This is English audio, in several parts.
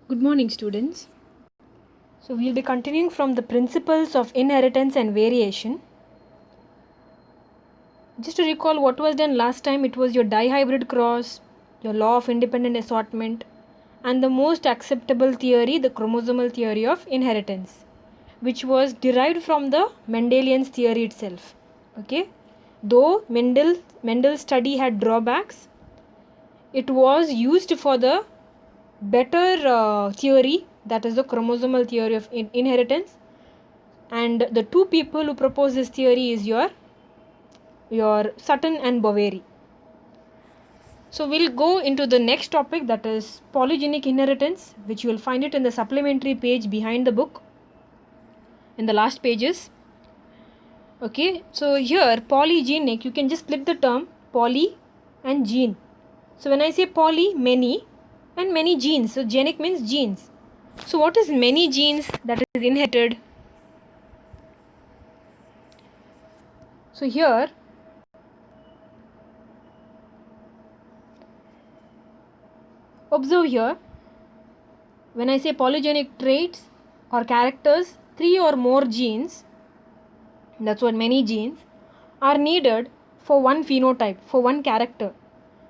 Good morning, students. So, we'll be continuing from the principles of inheritance and variation. Just to recall what was done last time, it was your dihybrid cross, your law of independent assortment, and the most acceptable theory, the chromosomal theory of inheritance, which was derived from the Mendelian's theory itself. Okay, though Mendel's study had drawbacks, it was used for the better theory, that is the chromosomal theory of inheritance. And the two people who propose this theory is your Sutton and Boveri. So we'll go into the next topic, that is polygenic inheritance, which you will find it in the supplementary page behind the book in the last pages. Okay, so here polygenic, you can just split the term poly and gene. So when I say poly, many, and many genes, so genic means genes. So what is many genes that is inherited? So here observe here, when I say polygenic traits or characters, 3 or more genes, that's what many genes, are needed for one phenotype, for one character.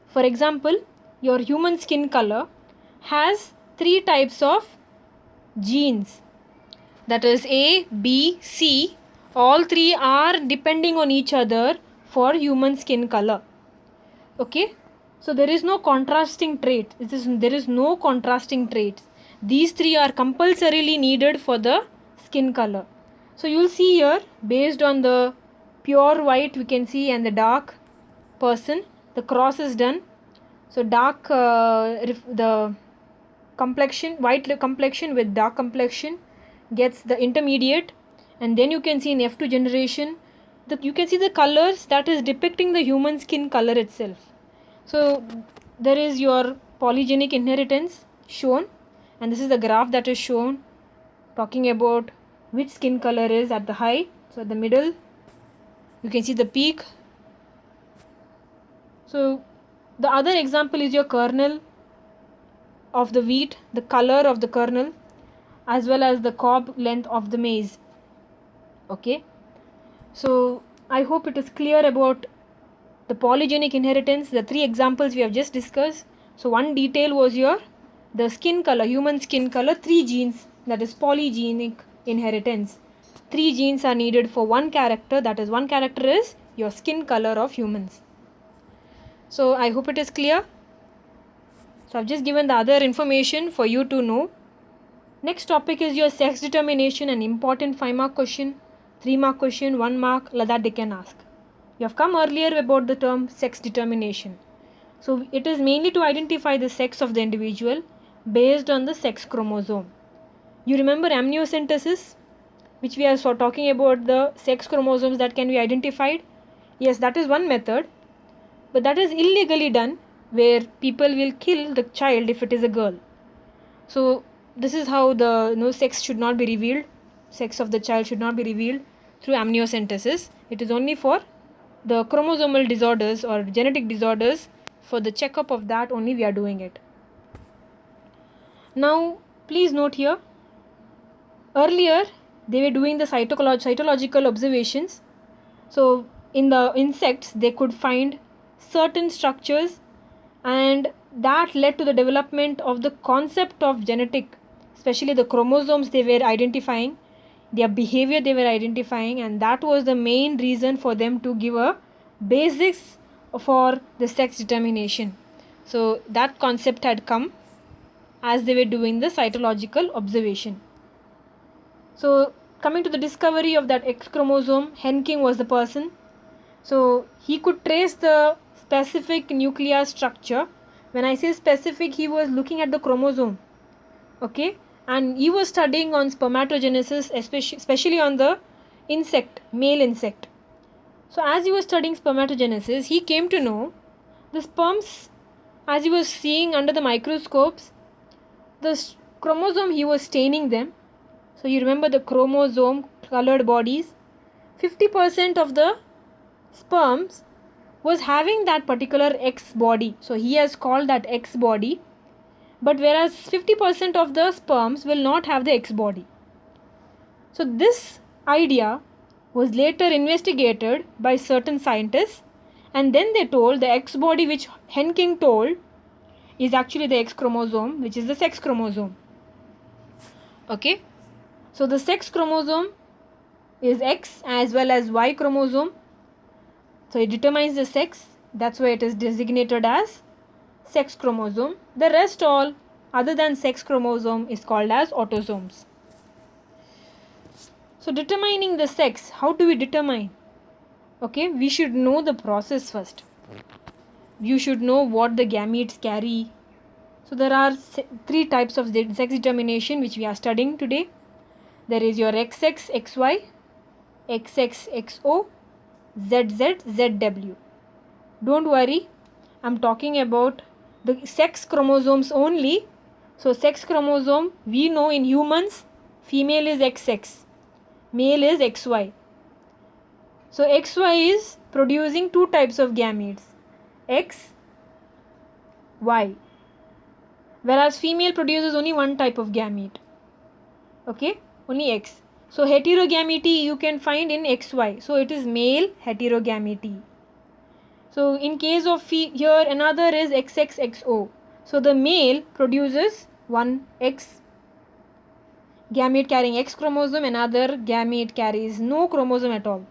For example, your human skin color has 3 types of genes, that is A, B, C. All 3 are depending on each other for human skin color. Okay, so there is no contrasting trait. There is no contrasting traits. These 3 are compulsorily needed for the skin color. So you will see here, based on the pure white we can see and the dark person, the cross is done. So dark the complexion, white complexion with dark complexion gets the intermediate, and then you can see in F2 generation you can see the colors that is depicting the human skin color itself. So there is your polygenic inheritance shown, and this is the graph that is shown talking about which skin color is at the high. So at the middle you can see the peak. So the other example is your kernel of the wheat, the color of the kernel, as well as the cob length of the maize. Okay, so I hope it is clear about the polygenic inheritance, the 3 examples we have just discussed. So one detail was the skin color, human skin color, 3 genes, that is polygenic inheritance. 3 genes are needed for one character, that is one character is your skin color of humans. So I hope it is clear. So I've just given the other information for you to know. Next topic is your sex determination, an important 5-mark question, 3-mark question, 1 mark, like that they can ask. You have come earlier about the term sex determination. So it is mainly to identify the sex of the individual based on the sex chromosome. You remember amniocentesis, which we are talking about the sex chromosomes that can be identified? Yes, that is one method, but that is illegally done, where people will kill the child if it is a girl. So this is how the sex should not be revealed. Sex of the child should not be revealed through amniocentesis. It is only for the chromosomal disorders or genetic disorders. For the checkup of that only we are doing it. Now please note here, earlier they were doing the cytological observations. So in the insects they could find certain structures, and that led to the development of the concept of genetic, especially the chromosomes they were identifying, their behavior they were identifying, and that was the main reason for them to give a basics for the sex determination. So that concept had come as they were doing the cytological observation. So coming to the discovery of that X chromosome, Henking was the person. So he could trace the specific nuclear structure. When I say specific, he was looking at the chromosome. Okay, and he was studying on spermatogenesis, especially on the insect, male insect. So as he was studying spermatogenesis, he came to know the sperms, as he was seeing under the microscopes, the chromosome he was staining them. So you remember the chromosome colored bodies, 50% of the sperms was having that particular X body. So he has called that X body, but whereas 50% of the sperms will not have the X body. So this idea was later investigated by certain scientists, and then they told the X body which Henking told is actually the X chromosome, which is the sex chromosome. Okay, so the sex chromosome is X as well as Y chromosome. So it determines the sex, that's why it is designated as sex chromosome. The rest all other than sex chromosome is called as autosomes. So determining the sex, how do we determine? Okay, we should know the process first. You should know what the gametes carry. So there are three types of sex determination which we are studying today. There is your XX, XY, XX, XO, ZZ, ZW. Don't worry, I'm talking about the sex chromosomes only. So sex chromosome, we know in humans, female is XX, male is XY. So XY is producing two types of gametes, X, Y. Whereas female produces only one type of gamete. Okay, only X. So heterogamety you can find in XY. So it is male heterogamety. So in case of here another is XXXO. So the male produces one X gamete carrying X chromosome, another gamete carries no chromosome at all.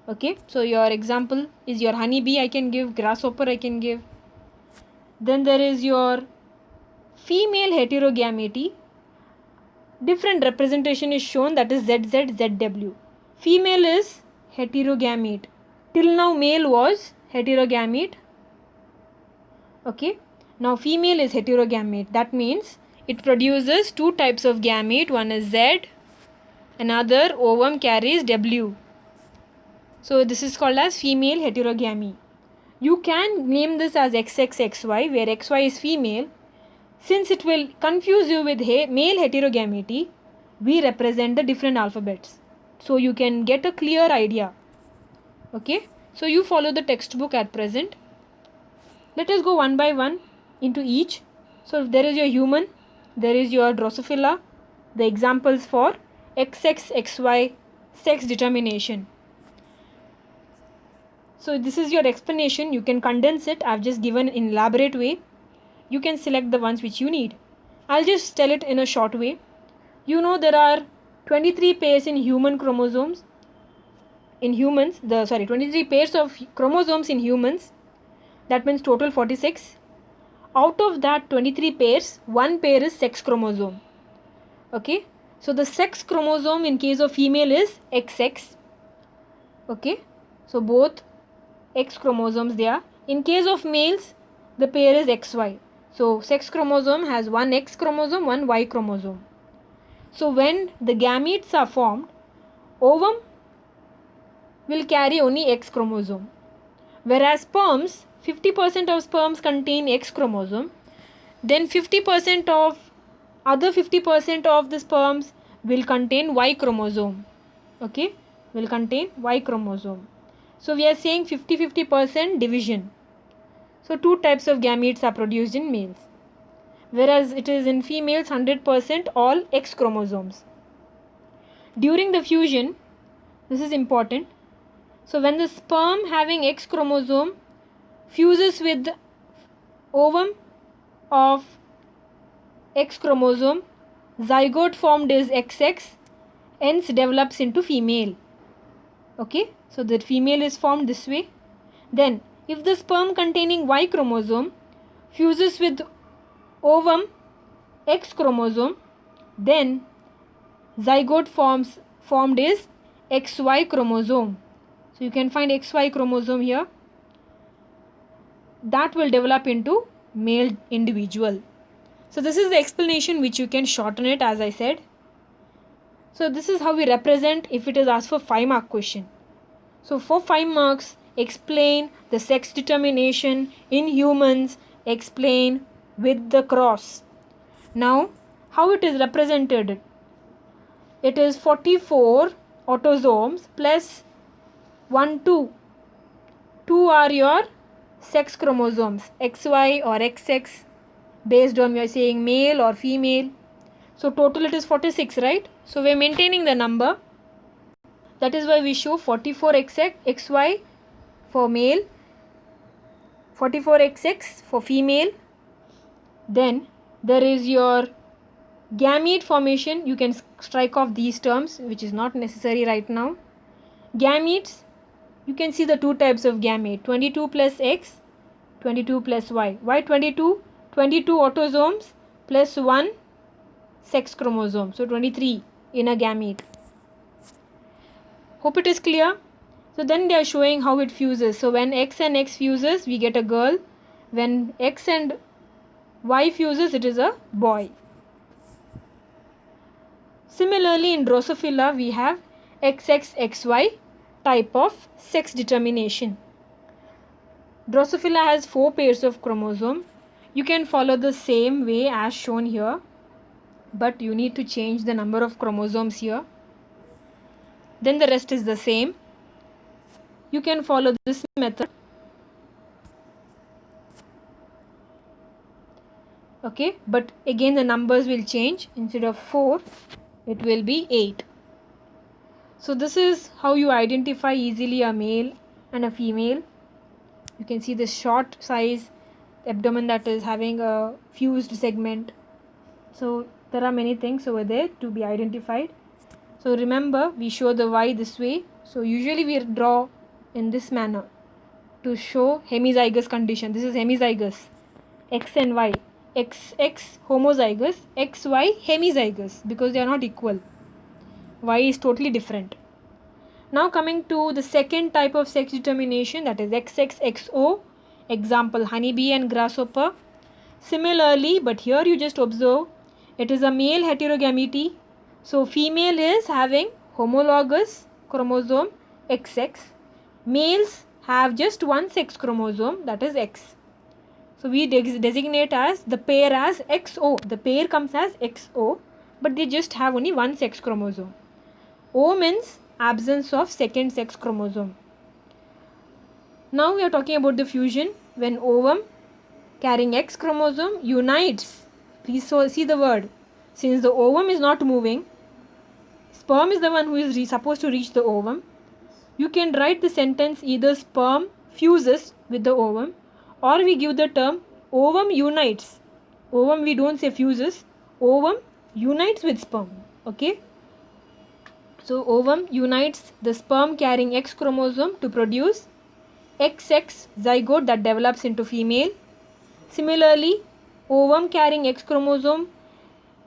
Okay, so your example is your honeybee I can give, grasshopper I can give. Then there is your female heterogamety. Different representation is shown, that is ZZ, ZW. Female is heterogamete. Till now male was heterogamete. Okay, now female is heterogamete. That means it produces two types of gamete. One is Z, another ovum carries W. So this is called as female heterogamy. You can name this as XXXY, where XY is female. Since it will confuse you with male heterogamety, we represent the different alphabets. So you can get a clear idea. Okay, so you follow the textbook at present. Let us go one by one into each. So there is your human, there is your Drosophila, the examples for XXXY sex determination. So this is your explanation. You can condense it. I have just given in elaborate way. You can select the ones which you need. I'll just tell it in a short way. You know there are 23 pairs in human chromosomes. In humans, 23 pairs of chromosomes in humans. That means total 46. Out of that 23 pairs, one pair is sex chromosome. Okay. So the sex chromosome in case of female is XX. Okay. So both X chromosomes there. In case of males, the pair is XY. So sex chromosome has one X chromosome, one Y chromosome. So when the gametes are formed, ovum will carry only X chromosome. Whereas sperms, 50% of sperms contain X chromosome. Then 50% of other 50% of the sperms will contain Y chromosome. Okay, will contain Y chromosome. So we are saying 50-50% division. So two types of gametes are produced in males. Whereas it is in females 100% all X chromosomes. During the fusion, this is important. So when the sperm having X chromosome fuses with the ovum of X chromosome, zygote formed is XX, hence develops into female. Okay, so the female is formed this way. Then if the sperm containing Y chromosome fuses with ovum X chromosome, then zygote formed is XY chromosome. So you can find XY chromosome here. That will develop into male individual. So this is the explanation which you can shorten it, as I said. So this is how we represent if it is asked for 5-mark question. So for 5 marks, explain the sex determination in humans, explain with the cross. Now how it is represented? It is 44 autosomes plus 1, 2. 2 are your sex chromosomes, XY or XX. based on we are saying male or female. So total it is 46, right? So we are maintaining the number. That is why we show 44xy for male, 44xx for female. Then there is your gamete formation. You can strike off these terms, which is not necessary right now. Gametes, you can see the two types of gamete, 22 plus X, 22 plus Y. Why 22? 22 autosomes plus 1 sex chromosome. So 23 in a gamete. Hope it is clear. So then they are showing how it fuses. So when X and X fuses, we get a girl. When X and Y fuses, it is a boy. Similarly, in Drosophila, we have XXXY type of sex determination. Drosophila has 4 pairs of chromosome. You can follow the same way as shown here, but you need to change the number of chromosomes here. Then the rest is the same. You can follow this method. Okay, but again the numbers will change. Instead of 4, it will be 8. So this is how you identify easily a male and a female. You can see the short size abdomen that is having a fused segment. So there are many things over there to be identified. So remember, we show the Y this way. So usually we draw in this manner to show hemizygous condition. This is hemizygous, X and Y. XX homozygous, XY hemizygous, because they are not equal. Y is totally different. Now coming to the second type of sex determination, that is XXXO, example honeybee and grasshopper. Similarly, but here you just observe, it is a male heterogamety. So female is having homologous chromosome XX. Males have just one sex chromosome, that is X. So we designate as the pair as XO. The pair comes as XO, but they just have only one sex chromosome. O means absence of second sex chromosome. Now we are talking about the fusion. When ovum carrying X chromosome unites, please see the word. Since the ovum is not moving, sperm is the one who is supposed to reach the ovum. You can write the sentence either sperm fuses with the ovum, or we give the term ovum unites. Ovum we don't say fuses. Ovum unites with sperm. Okay. So ovum unites the sperm carrying X chromosome to produce XX zygote that develops into female. Similarly, ovum carrying X chromosome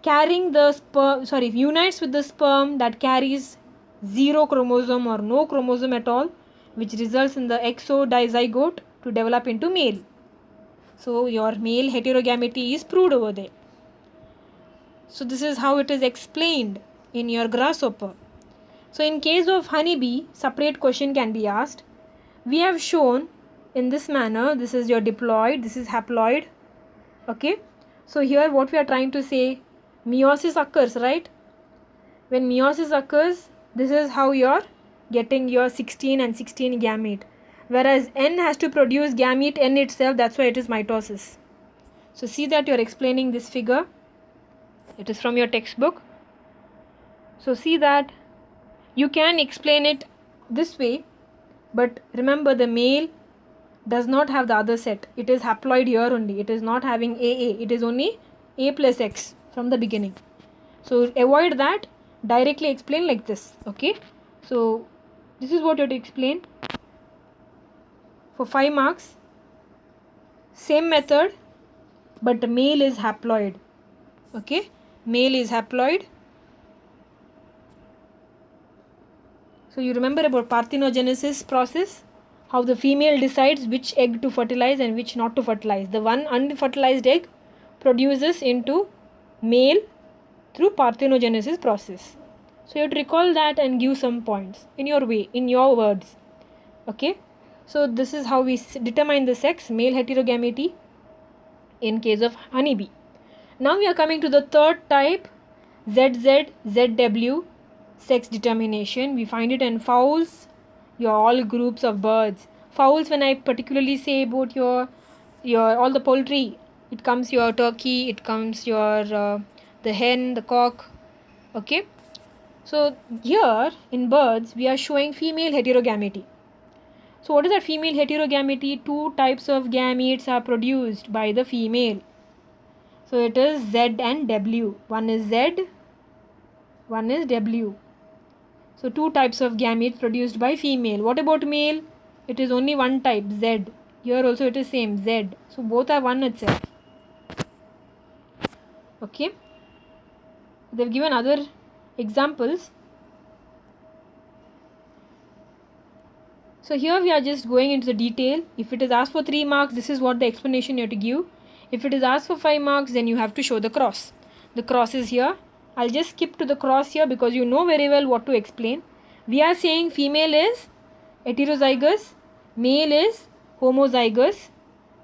carrying the sperm, unites with the sperm that carries 0 chromosome or no chromosome at all, which results in the XO dizygote to develop into male. So your male heterogamety is proved over there. So this is how it is explained in your grasshopper. So in case of honeybee, separate question can be asked. We have shown in this manner, this is your diploid, this is haploid. Okay. So here what we are trying to say, meiosis occurs, right? When meiosis occurs, this is how you are getting your 16 and 16 gamete. Whereas N has to produce gamete N itself, that's why it is mitosis. So see that you are explaining this figure. It is from your textbook. So see that you can explain it this way, but remember the male does not have the other set. It is haploid here only. It is not having AA. It is only A plus X from the beginning. So avoid that. Directly explain like this. Okay. So this is what you have to explain. For 5 marks, same method, but the male is haploid. Okay. Male is haploid. So you remember about parthenogenesis process, how the female decides which egg to fertilize and which not to fertilize. The one unfertilized egg produces into male through parthenogenesis process. So you have to recall that and give some points in your way, in your words. Okay. So this is how we determine the sex, male heterogamety in case of honeybee. Now we are coming to the third type, ZZ, ZW, sex determination. We find it in fowls, your all groups of birds. Fowls, when I particularly say about your all the poultry, it comes your turkey, it comes your the hen, the cock. Okay, so here in birds we are showing female heterogamety. So what is that female heterogamety? Two types of gametes are produced by the female. So it is Z and W. One is Z, one is W. So two types of gametes produced by female. What about male? It is only one type, Z. Here also it is same, Z. So both are one itself. Okay. They've given other examples. So here we are just going into the detail. If it is asked for 3 marks, this is what the explanation you have to give. If it is asked for 5 marks, then you have to show the cross. The cross is here. I'll just skip to the cross here because you know very well what to explain. We are saying female is heterozygous, male is homozygous.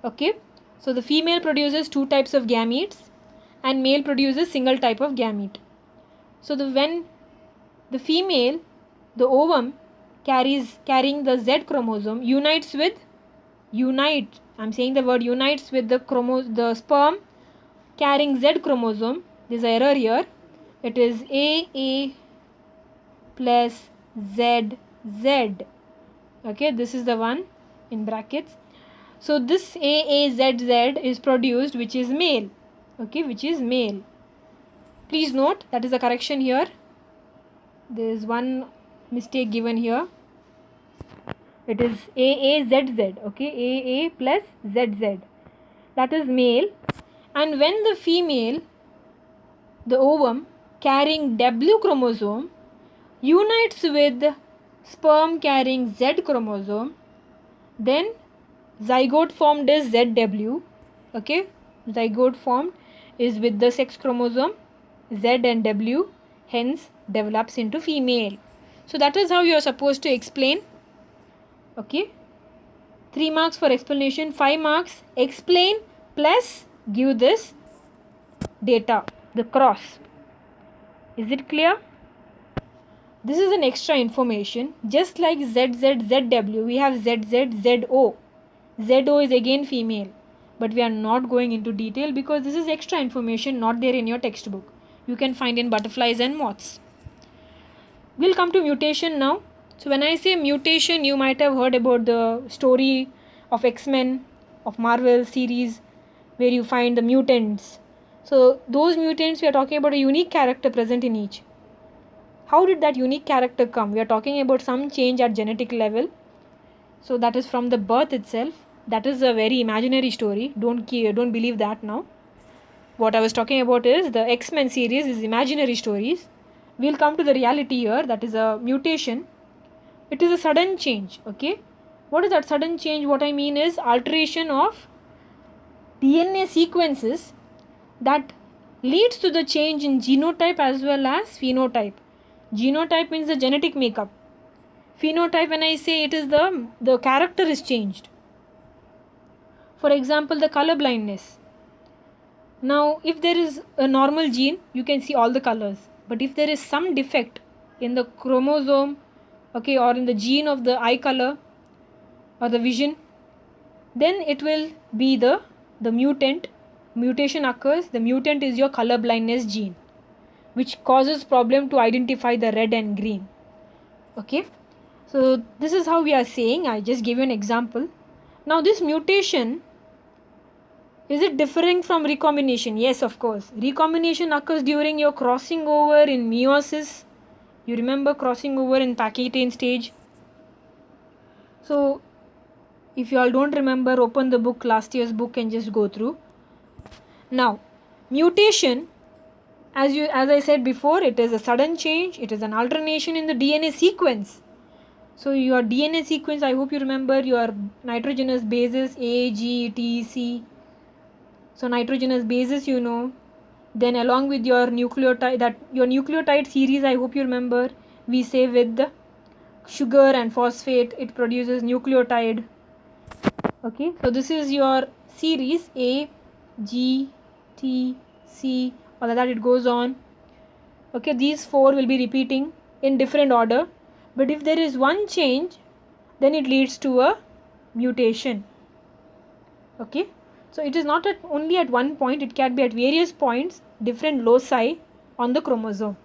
Okay. So the female produces 2 types of gametes and male produces single type of gamete. So when the female, the ovum carrying the Z chromosome unites with the sperm carrying Z chromosome. There's an error here. It is AA plus ZZ. Okay, this is the one in brackets. So this AAZZ is produced, which is male. Okay, which is male. Please note that is a correction here. There is one mistake given here. It is AAZZ. Okay, AA plus ZZ. That is male. And when the female, the ovum carrying W chromosome unites with sperm carrying Z chromosome, then zygote formed is ZW. Okay, zygote formed is with the sex chromosome Z and W, hence develops into female. So that is how you are supposed to explain. Okay, 3 marks for explanation, 5 marks explain plus give this data, the cross. Is it clear? This is an extra information. Just like ZZ-ZW, we have ZZ-ZO. ZO is again female, but we are not going into detail because this is extra information not there in your textbook. You can find in butterflies and moths. We'll come to mutation now. So when I say mutation, you might have heard about the story of X-Men, of Marvel series, where you find the mutants. So those mutants, we are talking about a unique character present in each. How did that unique character come? We are talking about some change at genetic level. So that is from the birth itself. That is a very imaginary story. Don't believe that now. What I was talking about is the X-Men series is imaginary stories. We'll come to the reality here. That is a mutation. It is a sudden change. Okay. What is that sudden change? What I mean is alteration of DNA sequences that leads to the change in genotype as well as phenotype. Genotype means the genetic makeup. Phenotype, when I say it is the character is changed. For example, the color blindness. Now, if there is a normal gene, you can see all the colors. But if there is some defect in the chromosome, okay, or in the gene of the eye color or the vision, then it will be the mutant. Mutation occurs. The mutant is your color blindness gene, which causes problem to identify the red and green. Okay, so this is how we are saying. I just gave you an example. Now this mutation, is it differing from recombination? Yes, of course. Recombination occurs during your crossing over in meiosis. You remember crossing over in Pachytene stage. So if you all don't remember, open the book, last year's book, and just go through. Now mutation, as I said before, it is a sudden change. It is an alternation in the DNA sequence. So your DNA sequence, I hope you remember your nitrogenous bases A, G, T, C. So nitrogenous bases, you know. Then along with your nucleotide, your nucleotide series, I hope you remember, we say with the sugar and phosphate, it produces nucleotide. Okay, so this is your series A, G, T, C, all of that, it goes on. Okay, these 4 will be repeating in different order. But if there is one change, then it leads to a mutation. Okay, So it is not only at one point, it can be at various points, different loci on the chromosome.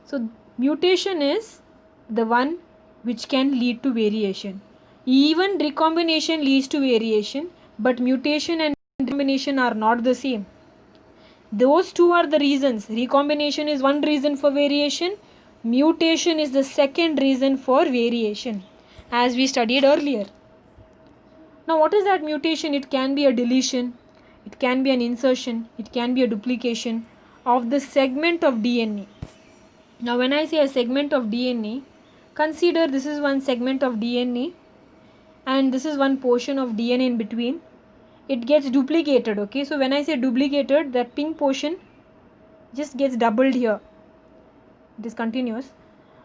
So mutation is the one which can lead to variation. Even recombination leads to variation, but mutation and recombination are not the same. Those two are the reasons. Recombination is one reason for variation. Mutation is the second reason for variation, as we studied earlier. Now what is that mutation? It can be a deletion, it can be an insertion, it can be a duplication of the segment of DNA. Now when I say a segment of DNA, consider this is one segment of DNA and this is one portion of DNA in between. It gets duplicated, okay? So when I say duplicated, that pink portion just gets doubled here. It is continuous,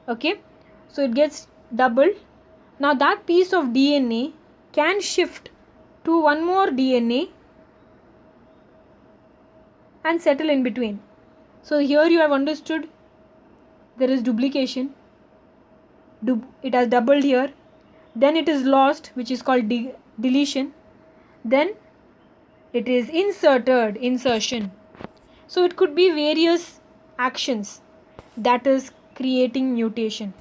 okay? So it gets doubled. Now that piece of DNA can shift to one more DNA and settle in between. So here you have understood there is duplication. It has doubled here. Then it is lost, which is called deletion. Then it is inserted, insertion. So it could be various actions that is creating mutation.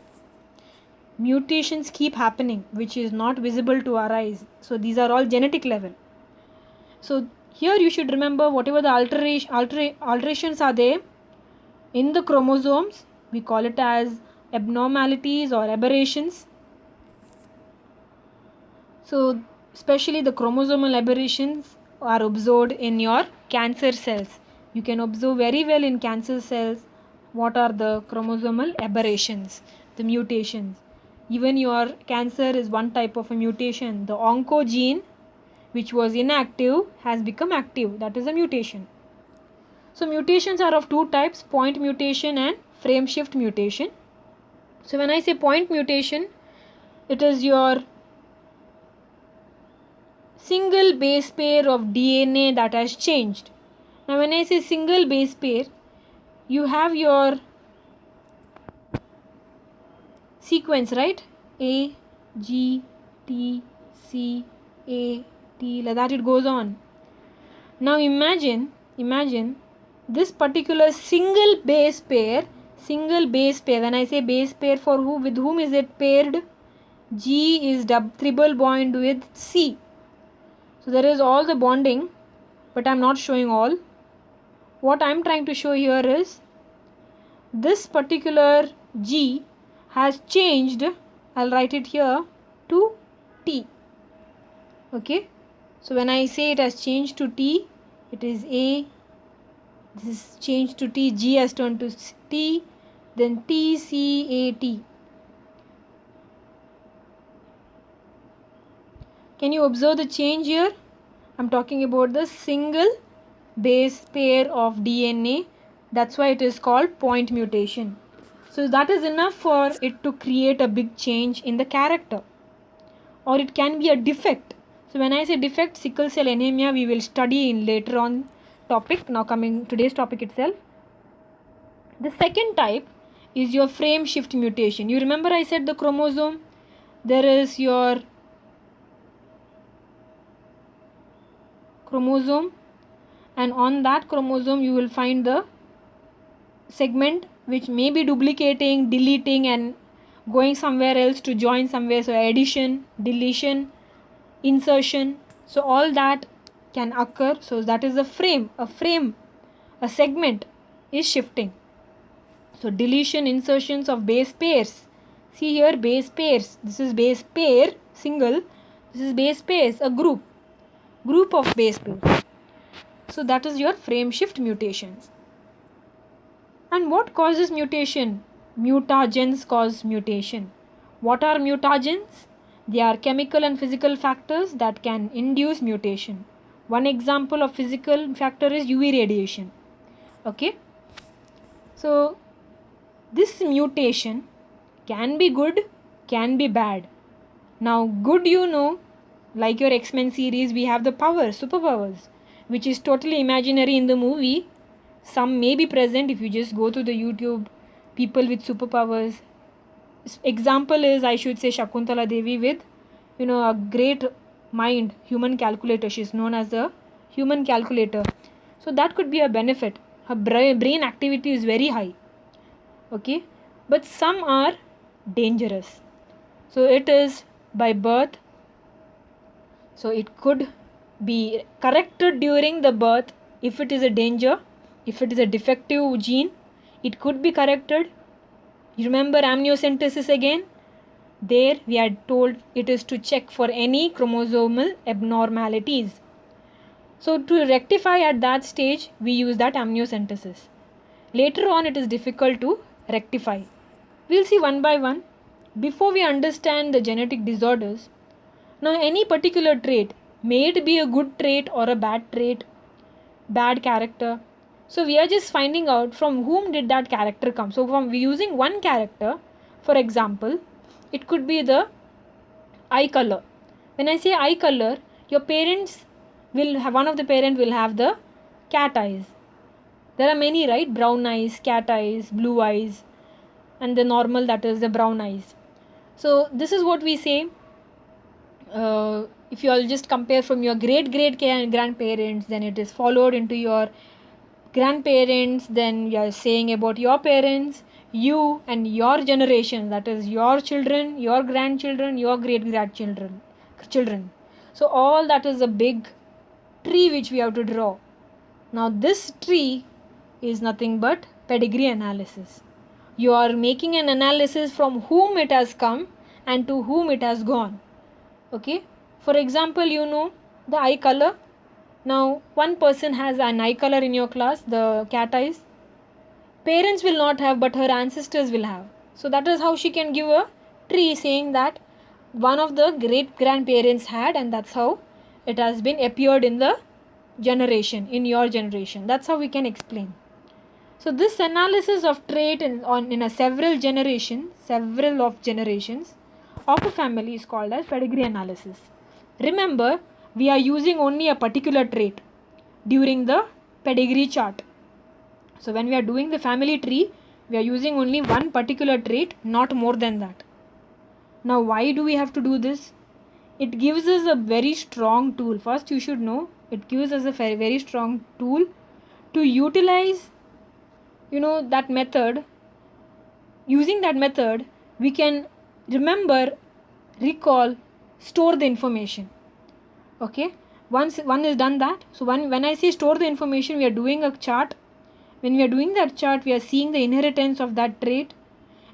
Mutations keep happening, which is not visible to our eyes. So these are all genetic level. So here you should remember whatever the alterations are there in the chromosomes, we call it as abnormalities or aberrations. So especially the chromosomal aberrations are observed in your cancer cells. You can observe very well in cancer cells what are the chromosomal aberrations, the mutations. Even your cancer is one type of a mutation. The oncogene which was inactive has become active. That is a mutation. So mutations are of two types, point mutation and frame shift mutation. So when I say point mutation, it is your single base pair of DNA that has changed. Now when I say single base pair, you have your sequence, right? A, G, T, C, A, T, like that it goes on. Now imagine this particular single base pair, when I say base pair, for who, with whom is it paired? G is triple bond with C. So there is all the bonding, but I am not showing all. What I am trying to show here is this particular G has changed, I'll write it here, to T. Okay, so when I say it has changed to T, it is A, this is changed to T, G has turned to T, then T, C, A, T. Can you observe the change here? I'm talking about the single base pair of DNA. That's why it is called point mutation. So that is enough for it to create a big change in the character. Or it can be a defect. So when I say defect, sickle cell anemia, we will study in later on topic. Now coming today's topic itself. The second type is your frame shift mutation. You remember I said the chromosome. There is your chromosome, and on that chromosome you will find the segment which may be duplicating, deleting and going somewhere else to join somewhere. So addition, deletion, insertion, so all that can occur. So that is a frame, a segment is shifting. So deletion, insertions of base pairs. See here, base pairs. This is base pair, single. This is base pairs, a group of base pairs. So that is your frame shift mutations. And what causes mutation? Mutagens cause mutation. What are mutagens? They are chemical and physical factors that can induce mutation. One example of physical factor is UV radiation. Okay. So this mutation can be good, can be bad. Now good, you know, like your X-Men series, we have the powers, superpowers, which is totally imaginary in the movie. Some may be present if you just go to the YouTube, people with superpowers. Example is, I should say, Shakuntala Devi with, a great mind, human calculator. She is known as the human calculator. So that could be a benefit. Her brain activity is very high. Okay, but some are dangerous. So it is by birth. So it could be corrected during the birth if it is a danger, if it is a defective gene, it could be corrected. You remember amniocentesis again? There we are told it is to check for any chromosomal abnormalities. So to rectify at that stage, we use that amniocentesis. Later on, it is difficult to rectify. We'll see one by one. Before we understand the genetic disorders, now any particular trait, may it be a good trait or a bad trait, bad character. So we are just finding out from whom did that character come. So from using one character, for example, it could be the eye color. When I say eye color, your parents will have, one of the parent will have the cat eyes. There are many, right? Brown eyes, cat eyes, blue eyes, and the normal, that is the brown eyes. So this is what we say. If you all just compare from your great grandparents, then it is followed into your grandparents, then you are saying about your parents, you and your generation, that is your children, your grandchildren, your great grandchildren, children. So all that is a big tree which we have to draw. Now this tree is nothing but pedigree analysis. You are making an analysis from whom it has come and to whom it has gone. Okay, for example, you know the eye color. Now one person has an eye color in your class, the cat eyes. Parents will not have, but her ancestors will have. So that is how she can give a tree saying that one of the great grandparents had, and that's how it has been appeared in the generation, in your generation. That's how we can explain. So this analysis of trait in a several of generations of a family is called as pedigree analysis. Remember, we are using only a particular trait during the pedigree chart. So when we are doing the family tree, we are using only one particular trait, not more than that. Now why do we have to do this? It gives us a very strong tool. First you should know, it gives us a very strong tool to utilize, that method. Using that method, we can remember, recall, store the information. Okay, once one is done that, so when I say store the information, we are doing a chart. When we are doing that chart, we are seeing the inheritance of that trait,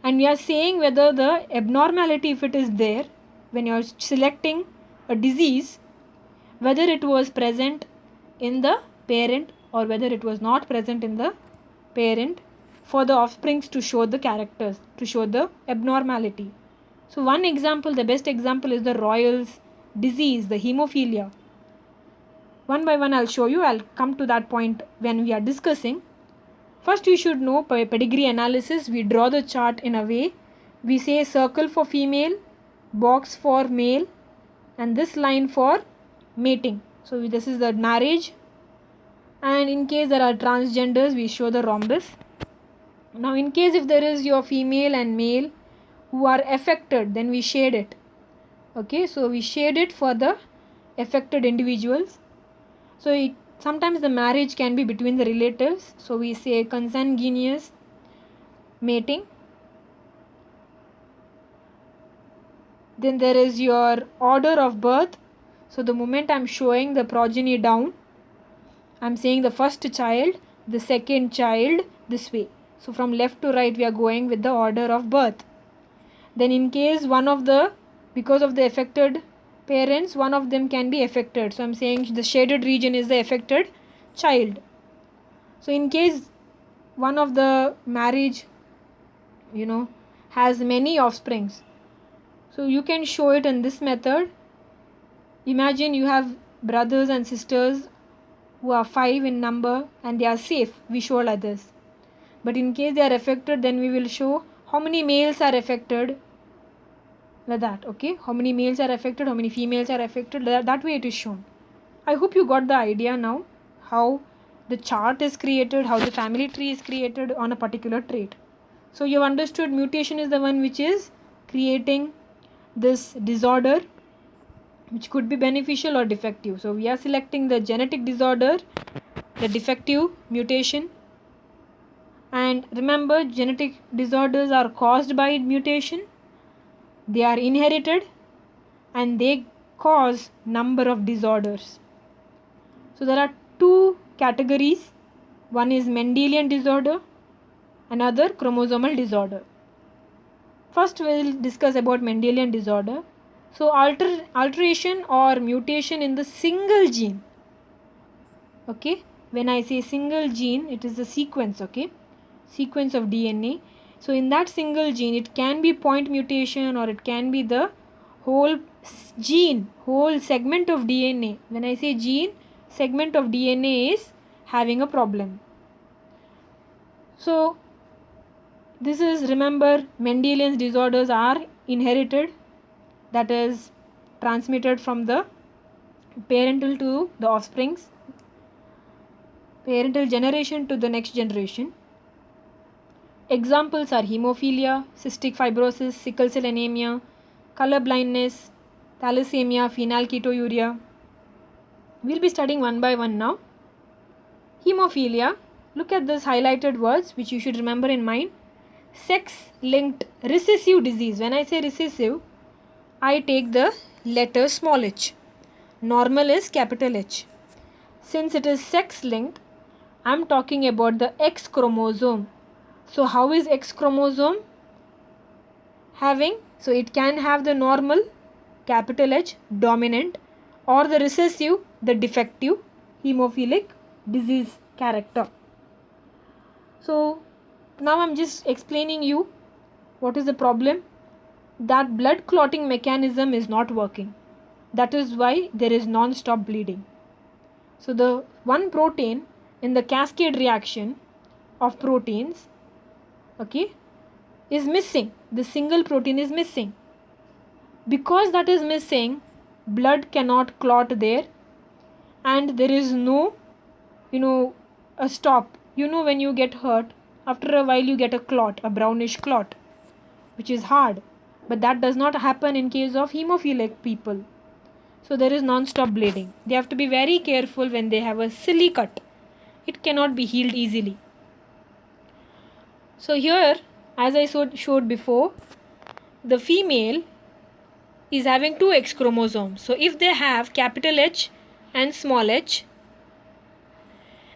and we are saying whether the abnormality, if it is there, when you are selecting a disease, whether it was present in the parent or whether it was not present in the parent, for the offsprings to show the characters, to show the abnormality. So one example, the best example is the Royals disease, the hemophilia. One by one I'll show you. I'll come to that point when we are discussing. First you should know pedigree analysis. We draw the chart in a way. We say circle for female, box for male, and this line for mating. So this is the marriage, and in case there are transgenders, we show the rhombus. Now in case if there is your female and male who are affected, then we shade it. Okay, so we shade it for the affected individuals. So sometimes the marriage can be between the relatives, so we say consanguineous mating. Then there is your order of birth. So the moment I'm showing the progeny down, I'm saying the first child, the second child, this way. So from left to right we are going with the order of birth. Then in case because of the affected parents, one of them can be affected, so I'm saying the shaded region is the affected child. So in case one of the marriage has many offsprings, so you can show it in this method. Imagine you have brothers and sisters who are 5 in number and they are safe, we show like this. But in case they are affected, then we will show how many males are affected, like that. Okay, how many males are affected, how many females are affected, that way it is shown. I hope you got the idea now how the chart is created, how the family tree is created on a particular trait. So you have understood mutation is the one which is creating this disorder. which could be beneficial or defective. So we are selecting the genetic disorder, the defective mutation. And remember, genetic disorders are caused by mutation, they are inherited, and they cause number of disorders. So there are two categories. One is Mendelian disorder, another chromosomal disorder. First we will discuss about Mendelian disorder. So alteration or mutation in the single gene. Okay, when I say single gene, it is the sequence, okay, sequence of DNA. So in that single gene, it can be point mutation or it can be the whole gene, whole segment of DNA. When I say gene, segment of DNA is having a problem. So this is, remember, Mendelian disorders are inherited, that is transmitted from the parental to the offsprings, parental generation to the next generation. Examples are hemophilia, cystic fibrosis, sickle cell anemia, color blindness, thalassemia, phenylketonuria. We'll be studying one by one now. Hemophilia, look at this highlighted words which you should remember in mind. Sex-linked recessive disease. When I say recessive, I take the letter small h. Normal is capital H. Since it is sex-linked, I am talking about the X chromosome. So how is X chromosome having? So it can have the normal, capital H, dominant, or the recessive, the defective, hemophilic disease character. So now I'm just explaining you what is the problem. That blood clotting mechanism is not working. That is why there is non-stop bleeding. So the one protein in the cascade reaction of proteins, okay, is missing. The single protein is missing. Because that is missing, blood cannot clot there, and there is no, a stop. When you get hurt, after a while you get a clot, a brownish clot, which is hard. But that does not happen in case of hemophilic people. So there is non-stop bleeding. They have to be very careful when they have a silly cut. It cannot be healed easily. So here, as I showed before, the female is having two X chromosomes. So if they have capital H and small h,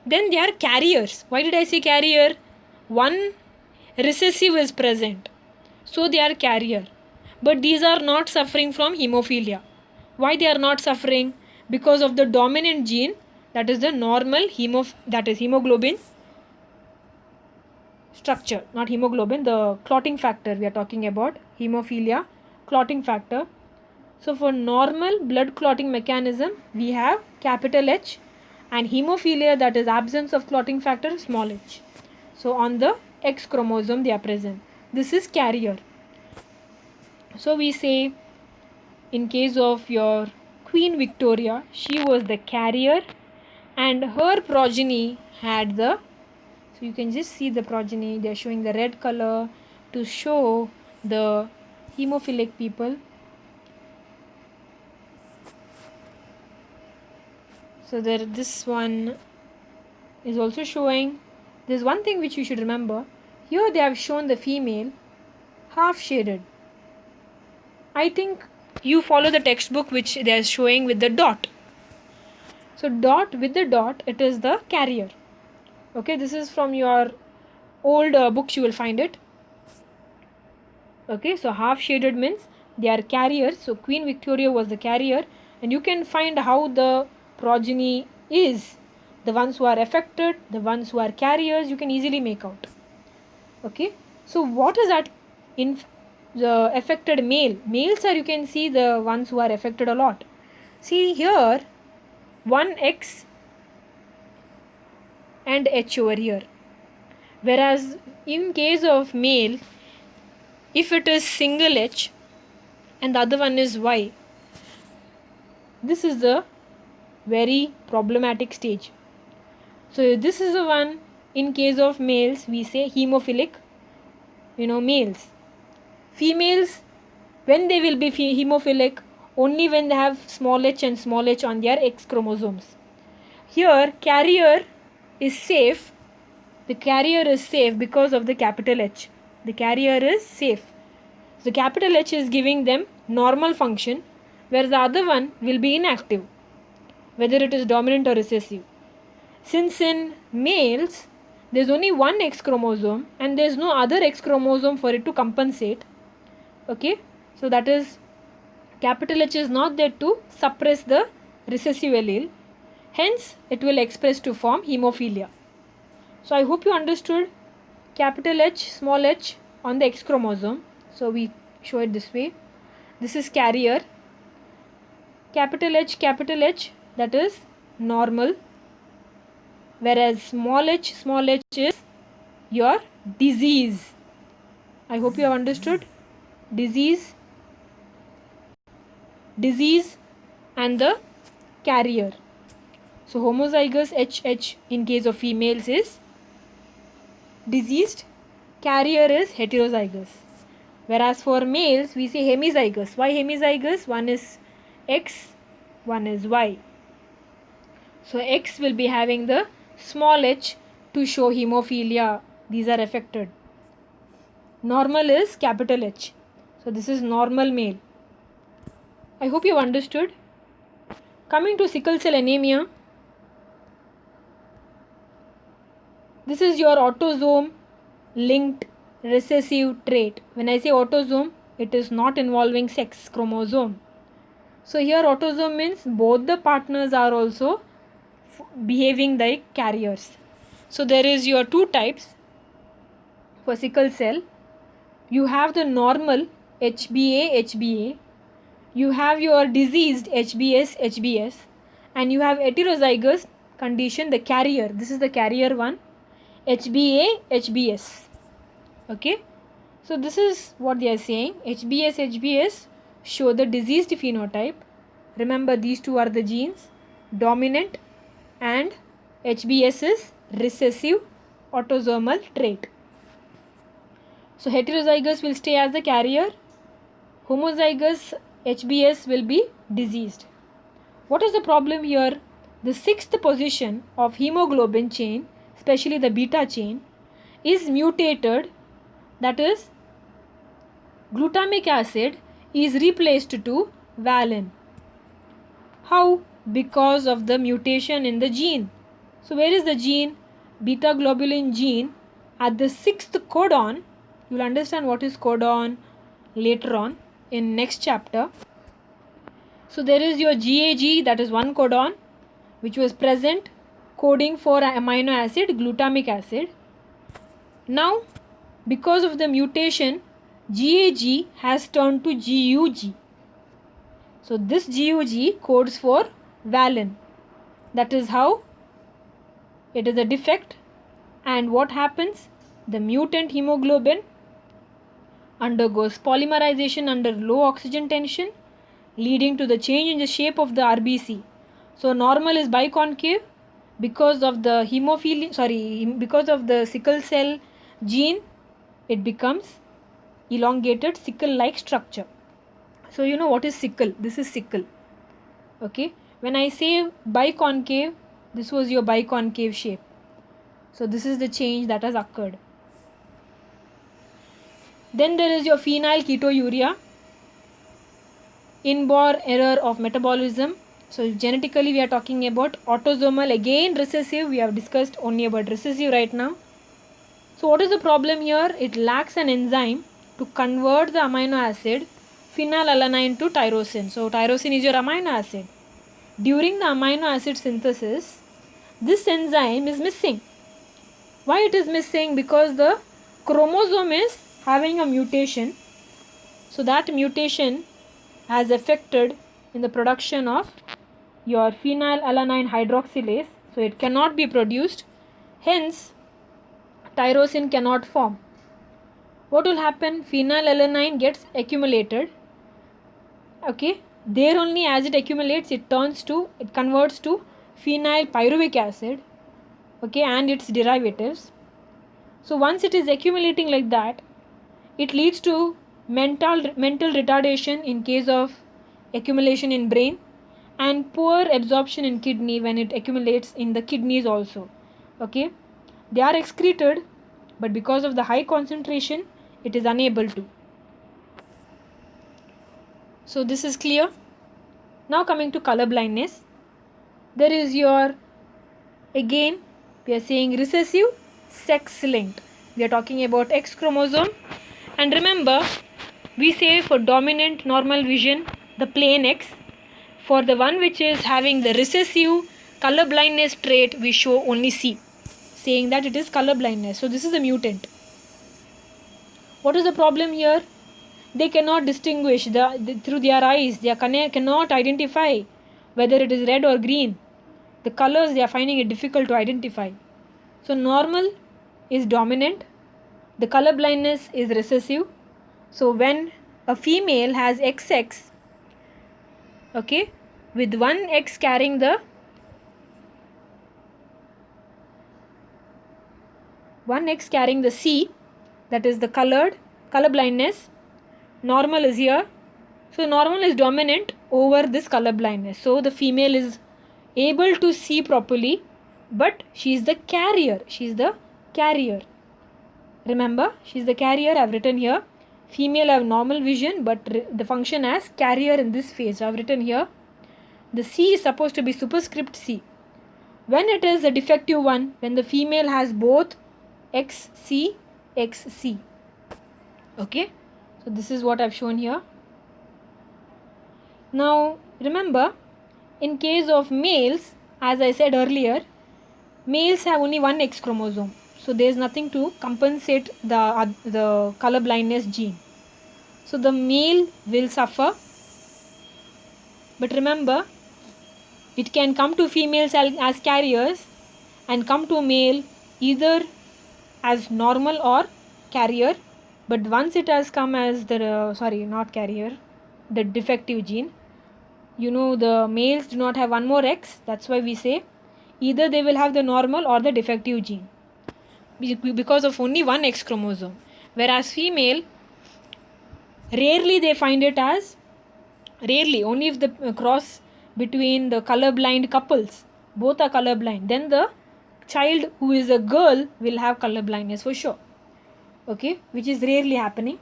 then they are carriers. Why did I say carrier? One recessive is present, so they are carrier. But these are not suffering from hemophilia. Why they are not suffering? Because of the dominant gene, that is the normal hemoglobin structure, not hemoglobin, the clotting factor we are talking about, hemophilia clotting factor. So for normal blood clotting mechanism, we have capital H, and hemophilia, that is absence of clotting factor, small h. So on the X chromosome they are present. This is carrier. So we say in case of your Queen Victoria, she was the carrier and her progeny had the, so you can just see the progeny, they are showing the red color to show the hemophilic people. So there, this one is also showing. There's one thing which you should remember. Here they have shown the female half shaded. I think you follow the textbook which they are showing with the dot. So dot, with the dot, it is the carrier. Okay, this is from your old books, you will find it. Okay, so half shaded means they are carriers. So Queen Victoria was the carrier, and you can find how the progeny is. The ones who are affected, the ones who are carriers, you can easily make out. Okay, so what is that in the affected male? Males are, you can see, the ones who are affected a lot. See here, one X and H over here. Whereas in case of male, if it is single H and the other one is Y, this is the very problematic stage. So this is the one, in case of males we say hemophilic, males. Females, when they will be hemophilic, only when they have small h and small h on their X chromosomes. Here carrier is safe. The carrier is safe because of the capital H. The carrier is safe. The capital H is giving them normal function, whereas the other one will be inactive, whether it is dominant or recessive. Since in males there is only one X chromosome and there is no other X chromosome for it to compensate, okay, so that is capital H is not there to suppress the recessive allele, hence it will express to form hemophilia. So I hope you understood capital H, small h on the X chromosome. So we show it this way. This is carrier. Capital H, that is normal, whereas small h is your disease. I hope you have understood. Disease and the carrier. So homozygous HH in case of females is diseased, carrier is heterozygous. Whereas for males we say hemizygous. Why hemizygous? One is X, one is Y. So X will be having the small h to show hemophilia. These are affected. Normal is capital H. So this is normal male. I hope you have understood. Coming to sickle cell anemia. This is your autosome linked recessive trait. When I say autosome, it is not involving sex chromosome. So here autosome means both the partners are also behaving like carriers. So there is your two types for sickle cell. You have the normal HbA, you have your diseased HbS, and you have heterozygous condition, the carrier. This is the carrier one, HbA. Okay, so this is what they are saying. HbS show the diseased phenotype. Remember, these two are the genes, dominant, and HbS is recessive autosomal trait. So heterozygous will stay as the carrier, homozygous HbS will be diseased. What is the problem here? The sixth position of hemoglobin chain, especially the beta chain, is mutated. That is, glutamic acid is replaced to valine. How? Because of the mutation in the gene. So where is the gene? Beta globulin gene at the sixth codon. You will understand what is codon later on in next chapter. So there is your GAG, that is one codon which was present coding for amino acid glutamic acid. Now because of the mutation, GAG has turned to GUG. So this GUG codes for valine. That is how it is a defect. And what happens? The mutant hemoglobin undergoes polymerization under low oxygen tension, leading to the change in the shape of the RBC. So normal is biconcave. Because of the because of the sickle cell gene, it becomes elongated sickle-like structure. So you know what is sickle? This is sickle. Okay. When I say biconcave, this was your biconcave shape. So this is the change that has occurred. Then there is your phenylketonuria, inborn error of metabolism. So genetically we are talking about autosomal, again recessive. We have discussed only about recessive right now. So what is the problem here? It lacks an enzyme to convert the amino acid phenylalanine to tyrosine. So tyrosine is your amino acid. During the amino acid synthesis, this enzyme is missing. Why it is missing? Because the chromosome is having a mutation. So that mutation has affected in the production of your phenylalanine hydroxylase. So it cannot be produced. Hence, tyrosine cannot form. What will happen? Phenylalanine gets accumulated. Okay. There only as it accumulates, it converts to phenylpyruvic acid. Okay, and its derivatives. So once it is accumulating like that, it leads to mental retardation in case of accumulation in brain, and poor absorption in kidney when it accumulates in the kidneys also. Okay, they are excreted, but because of the high concentration it is unable to. So this is clear. Now coming to color blindness, there is your, again we are saying recessive sex linked. We are talking about X chromosome, and remember we say for dominant normal vision the plain X. For the one which is having the recessive color blindness trait, we show only C, saying that it is color blindness. So this is a mutant. What is the problem here? They cannot distinguish through their eyes. They cannot identify whether it is red or green. The colors, they are finding it difficult to identify. So normal is dominant. The color blindness is recessive. So when a female has XX, okay, with one X carrying the C, that is the color blindness, normal is here. So normal is dominant over this color blindness. So the female is able to see properly, but she is the carrier. Remember, she is the carrier. I have written here. Female have normal vision, but the function as carrier in this phase. I have written here. The C is supposed to be superscript C. When it is a defective one, when the female has both XC, XC. Okay, so this is what I have shown here. Now remember, in case of males, as I said earlier, males have only one X chromosome. So there is nothing to compensate the color blindness gene. So the male will suffer. But remember, it can come to females as carriers and come to male either as normal or carrier. But once it has come as the defective gene, the males do not have one more X. That's why we say either they will have the normal or the defective gene because of only one X chromosome. Whereas female, rarely they find it as, only if the cross between the colorblind couples, both are colorblind, then the child who is a girl will have color blindness for sure. Okay, which is rarely happening.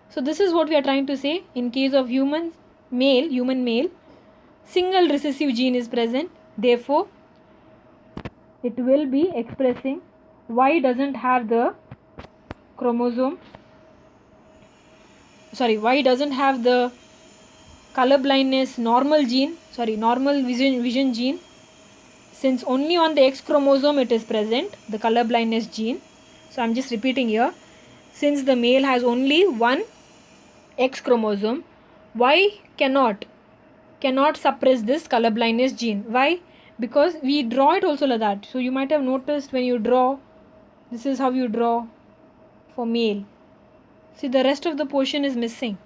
So this is what we are trying to say. In case of human male, single recessive gene is present. Therefore, it will be expressing Y doesn't have the chromosome. Y doesn't have the color blindness normal vision gene. Since only on the X chromosome it is present, the color blindness gene. So I am just repeating here. Since the male has only one X chromosome, Y cannot suppress this color blindness gene. Why? Because we draw it also like that. So you might have noticed when you draw, this is how you draw for male. See, the rest of the portion is missing.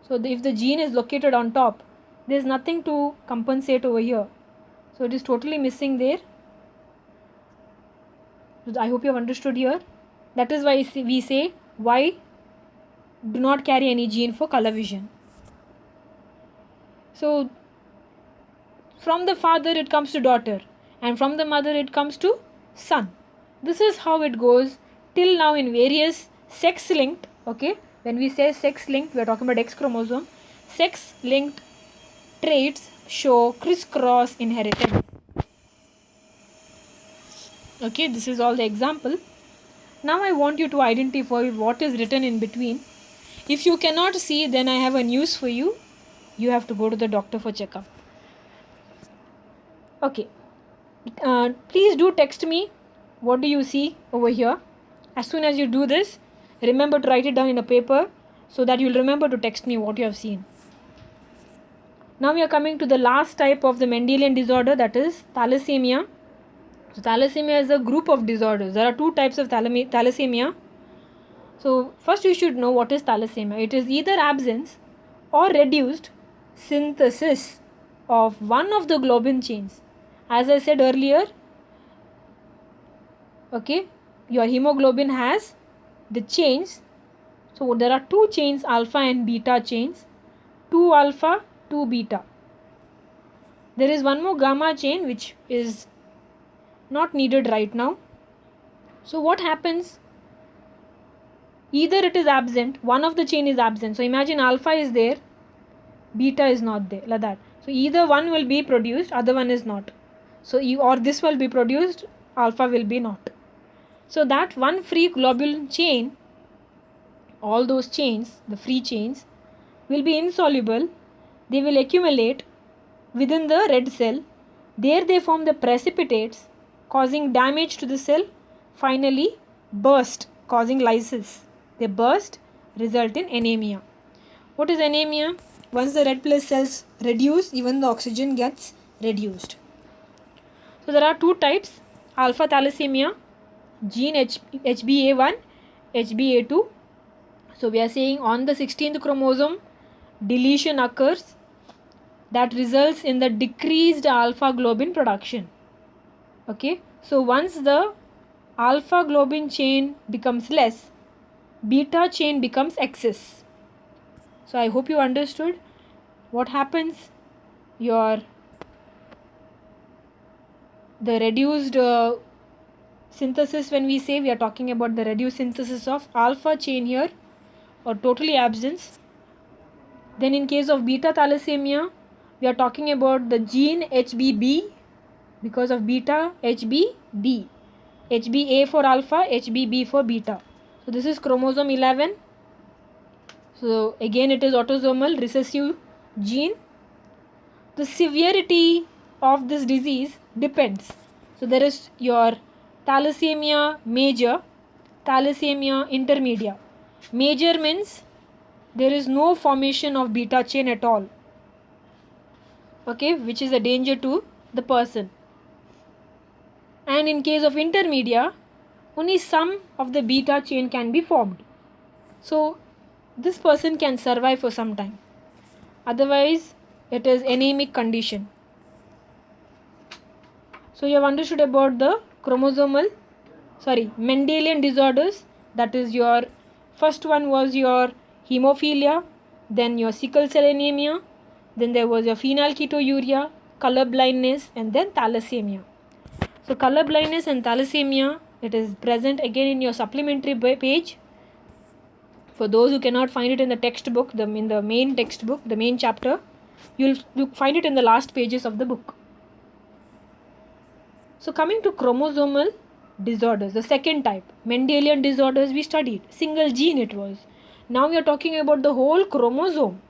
So if the gene is located on top, there is nothing to compensate over here. So it is totally missing there. I hope you have understood here. That is why we say Y do not carry any gene for color vision. So from the father it comes to daughter, and from the mother it comes to son. This is how it goes till now in various sex linked. Okay, when we say sex linked, we are talking about X chromosome. Sex linked traits show crisscross inheritance. Okay, this is all the example. Now I want you to identify what is written in between. If you cannot see, then I have a news for you. You have to go to the doctor for checkup. Okay, please do text me what do you see over here. As soon as you do this, remember to write it down in a paper so that you will remember to text me what you have seen. Now we are coming to the last type of the Mendelian disorder, that is thalassemia. So thalassemia is a group of disorders. There are two types of thalassemia. So first you should know what is thalassemia. It is either absence or reduced synthesis of one of the globin chains. As I said earlier, okay, your hemoglobin has the chains. So there are two chains, alpha and beta chains. 2 alpha, 2 beta. There is one more gamma chain which is not needed right now. So what happens? Either it is absent, one of the chain is absent. So imagine alpha is there, beta is not there, like that. So either one will be produced, other one is not. So or this will be produced, alpha will be not. So that one free globule chain, all those chains, the free chains, will be insoluble. They will accumulate within the red cell. There they form the precipitates, causing damage to the cell, finally burst, causing lysis. They burst, result in anemia. What is anemia? Once the red blood cells reduce, even the oxygen gets reduced. So there are two types: alpha thalassemia, gene HbA1, HbA2. So we are saying on the 16th chromosome, deletion occurs that results in the decreased alpha globin production. Okay, so once the alpha globin chain becomes less, beta chain becomes excess. So I hope you understood what happens. The reduced synthesis, when we say, we are talking about the reduced synthesis of alpha chain here, or totally absence. Then in case of beta thalassemia, we are talking about the gene HBB, because of beta, HBB, HBA for alpha, HBB for beta. So this is chromosome 11. So again it is autosomal recessive gene. The severity of this disease depends. So there is your thalassemia major, thalassemia intermedia. Major means there is no formation of beta chain at all, okay, which is a danger to the person. And in case of intermedia, only some of the beta chain can be formed. So this person can survive for some time. Otherwise, it is anemic condition. So you have understood about the Mendelian disorders. That is, your first one was your hemophilia, then your sickle cell anemia, then there was your phenylketonuria, color blindness, and then thalassemia. So color blindness and thalassemia, it is present again in your supplementary page. For those who cannot find it in the textbook, in the main textbook, the main chapter, you'll find it in the last pages of the book. So coming to chromosomal disorders, the second type, Mendelian disorders we studied, single gene it was. Now we are talking about the whole chromosome.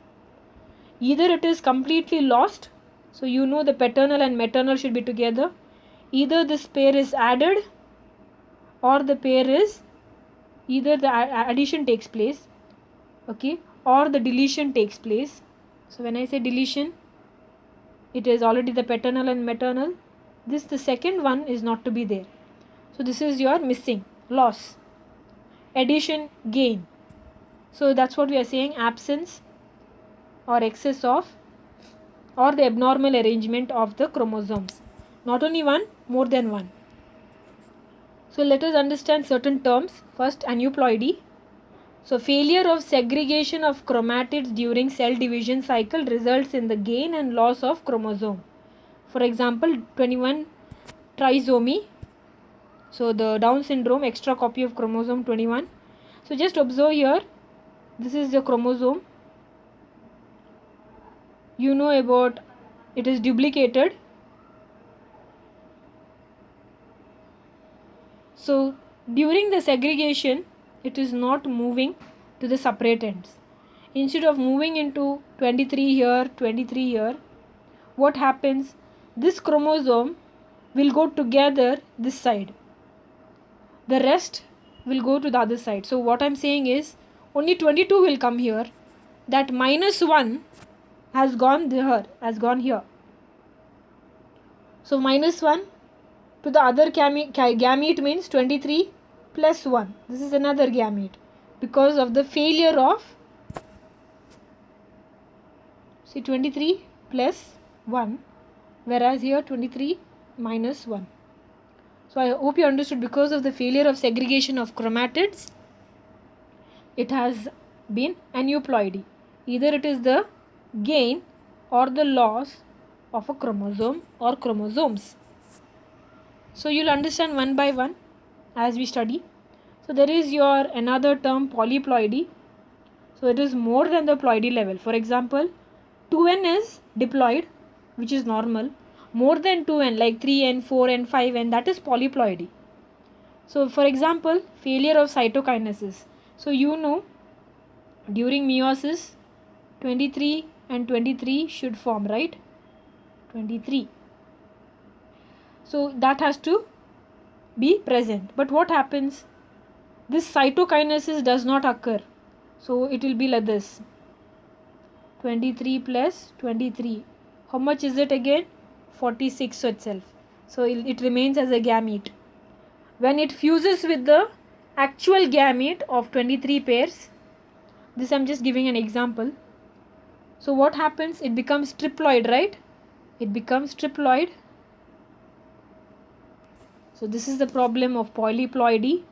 Either it is completely lost, so you know the paternal and maternal should be together. Either this pair is added, or the pair is, either the addition takes place, okay, or the deletion takes place. So when I say deletion, it is already the paternal and maternal. The second one is not to be there. So this is your missing, loss. Addition, gain. So that's what we are saying, absence or excess of, or the abnormal arrangement of the chromosomes. Not only one, more than one. So let us understand certain terms. First, aneuploidy. So failure of segregation of chromatids during cell division cycle results in the gain and loss of chromosome. For example, 21 trisomy. So the Down syndrome, extra copy of chromosome 21. So just observe here, this is the chromosome. You know about it is duplicated. So during the segregation, it is not moving to the separate ends. Instead of moving into 23 here, 23 here, what happens? This chromosome will go together this side. The rest will go to the other side. So what I am saying is, only 22 will come here. That -1 has gone here. So -1 to the other gamete means 23 plus 1. This is another gamete because of the failure of, see, 23 plus 1, whereas here 23 minus 1. So I hope you understood, because of the failure of segregation of chromatids, it has been aneuploidy. Either it is the gain or the loss of a chromosome or chromosomes. So you'll understand one by one as we study. So there is your another term, polyploidy. So it is more than the ploidy level. For example, 2n is diploid, which is normal. More than 2n like 3n, 4n, 5n, that is polyploidy. So for example, failure of cytokinesis. So you know during meiosis 23 and 23 should form, right? 23. So that has to be present. But what happens? This cytokinesis does not occur. So it will be like this. 23 plus 23. How much is it again? 46 itself. So it remains as a gamete. When it fuses with the actual gamete of 23 pairs, this I'm just giving an example. So what happens? It becomes triploid, right? It becomes triploid. So this is the problem of polyploidy.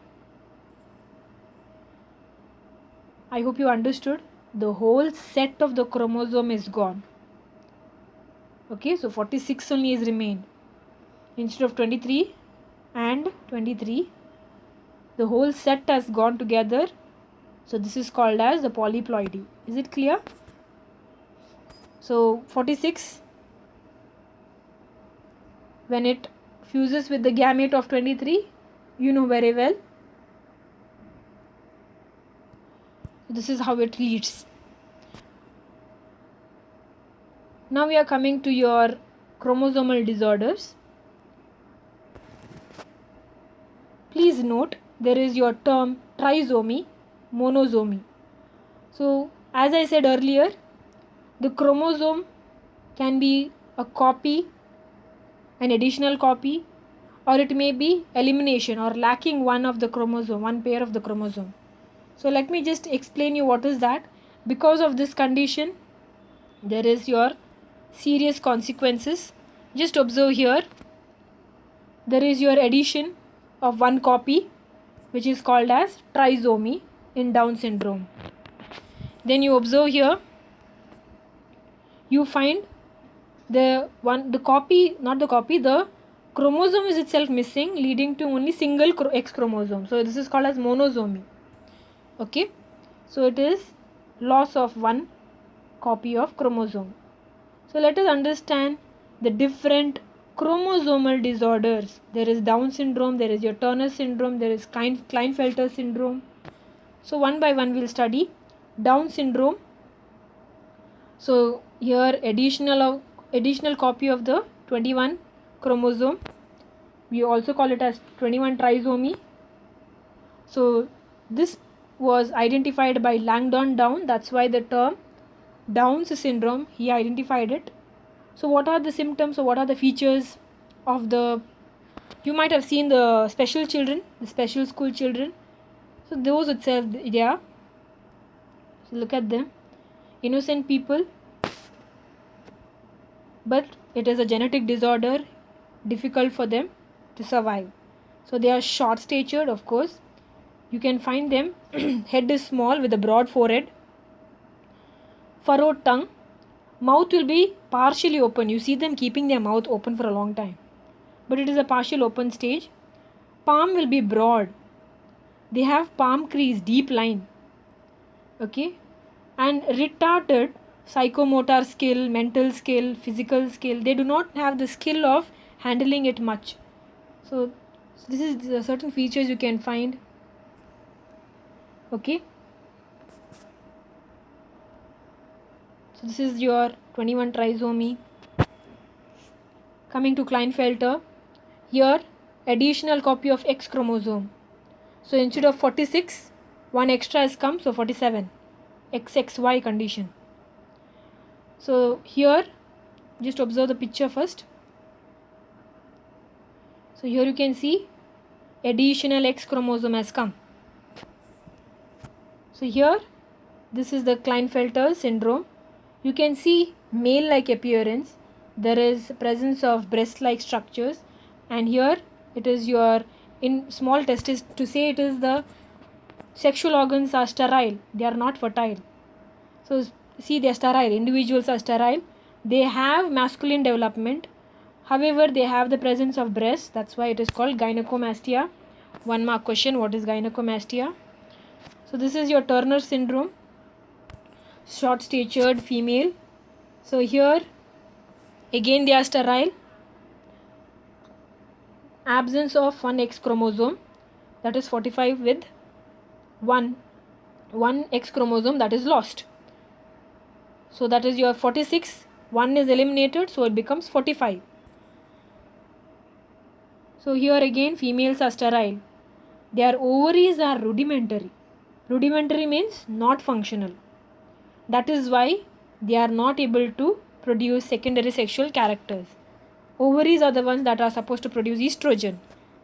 I hope you understood. The whole set of the chromosome is gone. Okay, so 46 only is remained. Instead of 23 and 23, the whole set has gone together. So this is called as the polyploidy. Is it clear? So 46, when it fuses with the gamete of 23, you know very well. This is how it leads. Now we are coming to your chromosomal disorders. Please note there is your term trisomy, monosomy. So as I said earlier, the chromosome can be a copy, an additional copy, or it may be elimination or lacking one of the chromosome, one pair of the chromosome. So let me just explain you what is that. Because of this condition, there is your serious consequences. Just observe here. There is your addition of one copy, which is called as trisomy in Down syndrome. Then you observe here, you find the chromosome is itself missing, leading to only single X chromosome. So this is called as monosomy. Okay, so it is loss of one copy of chromosome. So let us understand the different chromosomal disorders. There is Down syndrome, there is your Turner syndrome, there is Klinefelter syndrome. So one by one we'll study Down syndrome. So here additional copy of the 21 chromosome. We also call it as 21 trisomy. So this was identified by Langdon Down. That's why the term Down's syndrome, he identified it. So what are the symptoms or what are the features of the, you might have seen the special children, the special school children. So those itself, they are, so look at them, innocent people, but it is a genetic disorder, difficult for them to survive. So they are short statured, of course. You can find them, head is small with a broad forehead, furrowed tongue, mouth will be partially open. You see them keeping their mouth open for a long time, but it is a partial open stage. Palm will be broad. They have palm crease, deep line. Okay, and retarded psychomotor skill, mental skill, physical skill. They do not have the skill of handling it much. So this is the certain features you can find. Okay. So this is your 21 trisomy. Coming to Klinefelter, here additional copy of X chromosome. So instead of 46, one extra has come, so 47, XXY condition. So here, just observe the picture first. So here you can see additional X chromosome has come. So here, this is the Klinefelter syndrome. You can see male-like appearance. There is presence of breast-like structures, and here it is your in small testes. To say it is the sexual organs are sterile, they are not fertile. So See, they are sterile. Individuals are sterile. They have masculine development. However, they have the presence of breasts. That's why it is called gynecomastia. 1 mark question. What is gynecomastia? So this is your Turner syndrome. Short statured female. So here again they are sterile. Absence of one X chromosome, that is 45 with one X chromosome that is lost. So that is your 46. One is eliminated, so it becomes 45. So here again females are sterile. Their ovaries are rudimentary. Rudimentary means not functional. That is why they are not able to produce secondary sexual characters. Ovaries are the ones that are supposed to produce estrogen,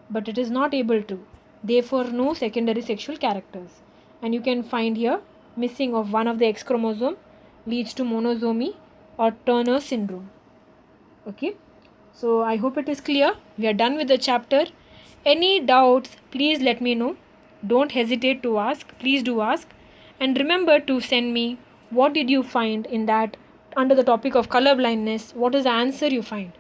but it is not able to. Therefore, no secondary sexual characters. And you can find here missing of one of the X chromosome leads to monosomy or Turner syndrome. Okay. So I hope it is clear. We are done with the chapter. Any doubts, please let me know. Don't hesitate to ask. Please do ask. And remember to send me what did you find in that under the topic of color blindness. What is the answer you find?